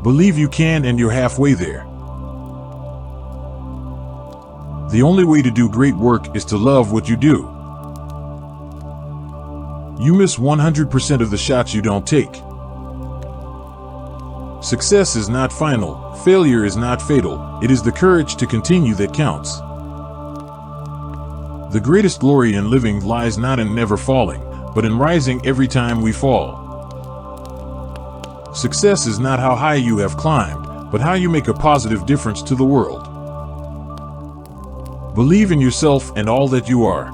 Believe you can, and you're halfway there. The only way to do great work is to love what you do. You miss 100% of the shots you don't take. Success is not final, failure is not fatal, it is the courage to continue that counts. The greatest glory in living lies not in never falling, but in rising every time we fall. Success is not how high you have climbed, but how you make a positive difference to the world. Believe in yourself and all that you are.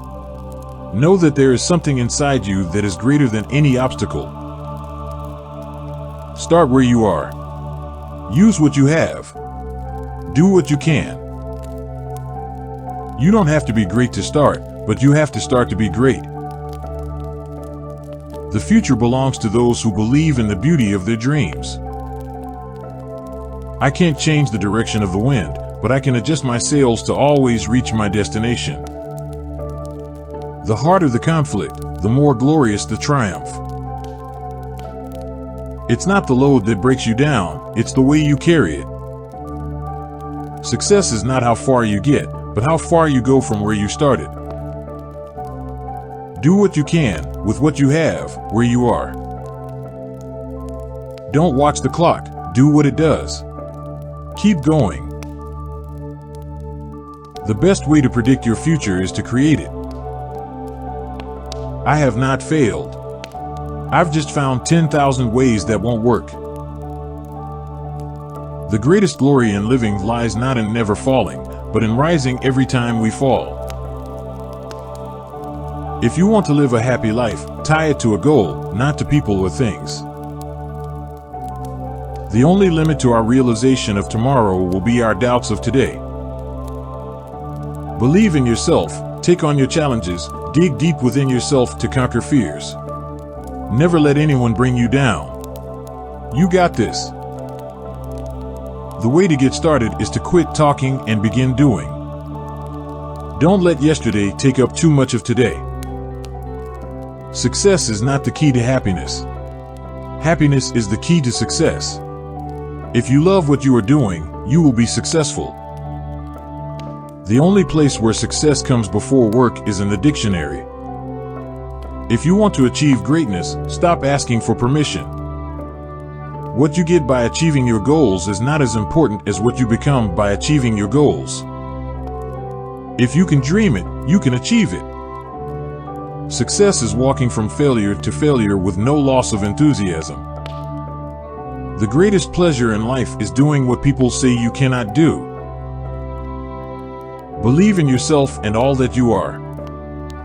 Know that there is something inside you that is greater than any obstacle. Start where you are. Use what you have. Do what you can. You don't have to be great to start, but you have to start to be great. The future belongs to those who believe in the beauty of their dreams. I can't change the direction of the wind, but I can adjust my sails to always reach my destination. The harder the conflict, the more glorious the triumph. It's not the load that breaks you down, it's the way you carry it. Success is not how far you get, but how far you go from where you started. Do what you can, with what you have, where you are. Don't watch the clock, do what it does. Keep going. The best way to predict your future is to create it. I have not failed. I've just found 10,000 ways that won't work. The greatest glory in living lies not in never falling, but in rising every time we fall. If you want to live a happy life, tie it to a goal, not to people or things. The only limit to our realization of tomorrow will be our doubts of today. Believe in yourself, take on your challenges, dig deep within yourself to conquer fears. Never let anyone bring you down. You got this. The way to get started is to quit talking and begin doing. Don't let yesterday take up too much of today. Success is not the key to happiness. Happiness is the key to success. If you love what you are doing, you will be successful. The only place where success comes before work is in the dictionary. If you want to achieve greatness, stop asking for permission. What you get by achieving your goals is not as important as what you become by achieving your goals. If you can dream it, you can achieve it. Success is walking from failure to failure with no loss of enthusiasm. The greatest pleasure in life is doing what people say you cannot do. Believe in yourself and all that you are.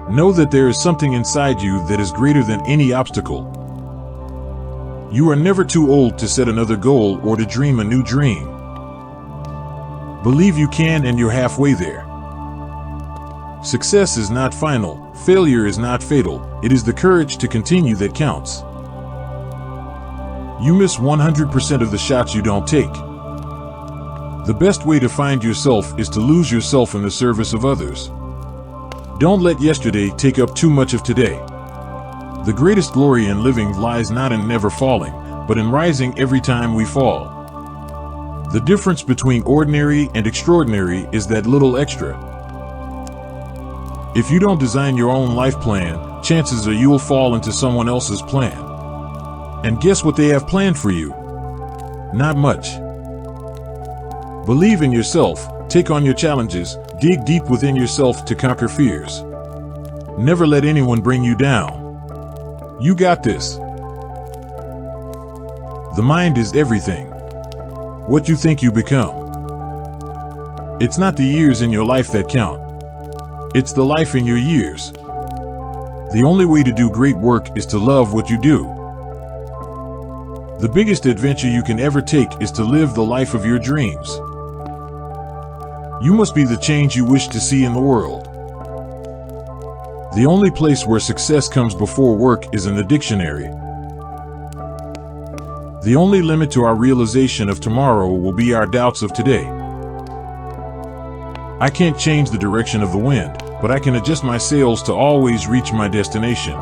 Know that there is something inside you that is greater than any obstacle. You are never too old to set another goal or to dream a new dream. Believe you can, and you're halfway there. Success is not final, failure is not fatal, it is the courage to continue that counts. You miss 100% of the shots you don't take. The best way to find yourself is to lose yourself in the service of others. Don't let yesterday take up too much of today. The greatest glory in living lies not in never falling, but in rising every time we fall. The difference between ordinary and extraordinary is that little extra. If you don't design your own life plan, chances are you'll fall into someone else's plan. And guess what they have planned for you? Not much. Believe in yourself, take on your challenges, dig deep within yourself to conquer fears. Never let anyone bring you down. You got this. The mind is everything. What you think you become. It's not the years in your life that count. It's the life in your years. The only way to do great work is to love what you do. The biggest adventure you can ever take is to live the life of your dreams. You must be the change you wish to see in the world. The only place where success comes before work is in the dictionary. The only limit to our realization of tomorrow will be our doubts of today. I can't change the direction of the wind, but I can adjust my sails to always reach my destination.